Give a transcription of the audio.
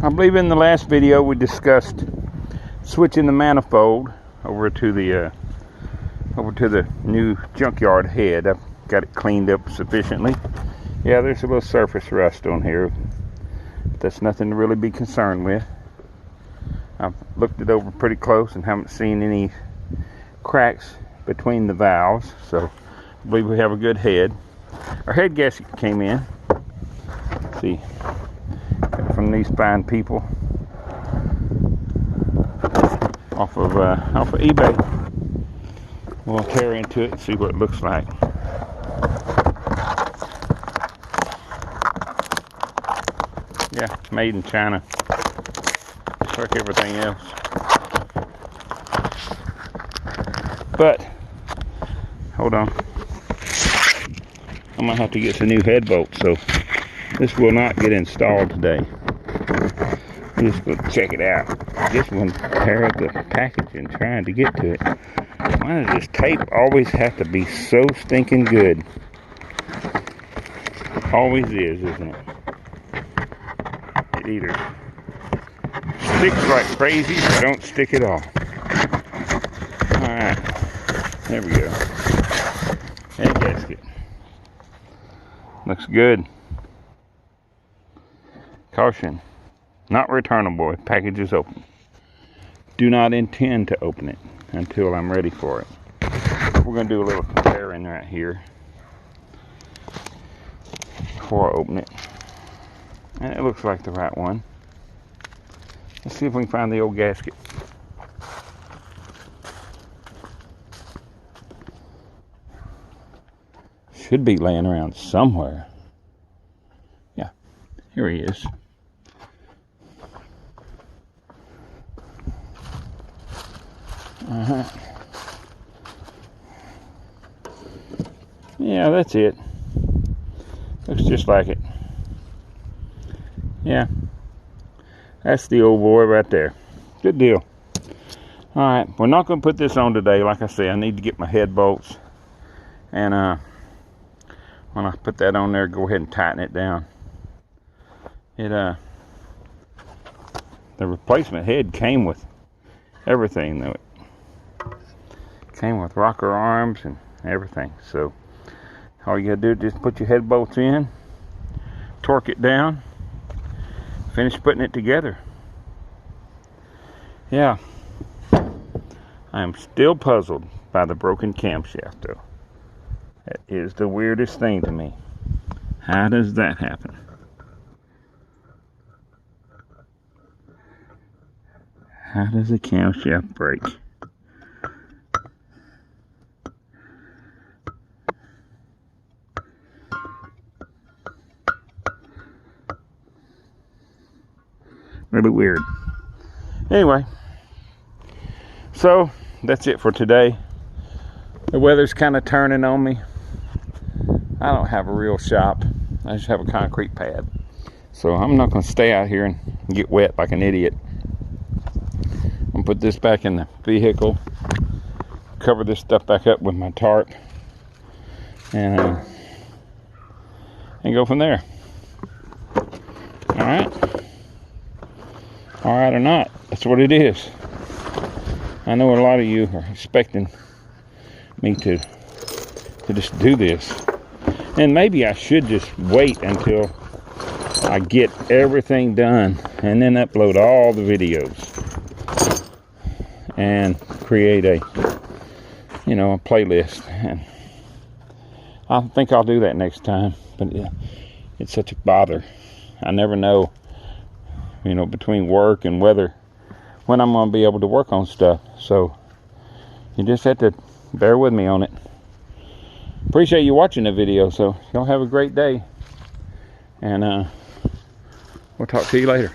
I believe in the last video we discussed switching the manifold over to the new junkyard head. I've got it cleaned up sufficiently. Yeah, there's a little surface rust on here. That's nothing to really be concerned with. I've looked it over pretty close and haven't seen any cracks between the valves, so I believe we have a good head. Our head gasket came in. Let's see, got it from these fine people off of eBay. We'll tear into it and see what it looks like. Yeah, made in China, just like everything else. But hold on, I'm gonna have to get some new head bolts, so this will not get installed today. Just go check it out. Just want to tear up the package and trying to get to it. Why does this tape always have to be so stinking good? Always is, isn't it? It either sticks like crazy or don't stick at all. Alright, there we go. Head gasket. Looks good. Caution, not returnable if package is open. Do not intend to open it until I'm ready for it. We're going to do a little comparing right here before I open it. And it looks like the right one. Let's see if we can find the old gasket. Should be laying around somewhere. Yeah, here he is. Yeah, that's it. Looks just like it. Yeah, that's the old boy right there. Good deal. Alright, we're not going to put this on today. Like I say, I need to get my head bolts. And when I put that on there, go ahead and tighten it down. The replacement head came with everything, though. It came with rocker arms and everything. So all you gotta do is just put your head bolts in, torque it down, finish putting it together. Yeah, I am still puzzled by the broken camshaft, though. That is the weirdest thing to me. How does that happen? How does a camshaft break? Really weird. Anyway, so that's it for today. The weather's kind of turning on me. I don't have a real shop. I just have a concrete pad. So I'm not going to stay out here and get wet like an idiot. I'm going to put this back in the vehicle, cover this stuff back up with my tarp, and go from there. Alright? Alright or not, that's what it is. I know a lot of you are expecting me to just do this. And maybe I should just wait until I get everything done and then upload all the videos and create a playlist. And I think I'll do that next time. But yeah, it's such a bother. I never know, between work and weather, when I'm going to be able to work on stuff. So you just have to bear with me on it. Appreciate you watching the video. So y'all have a great day. And we'll talk to you later.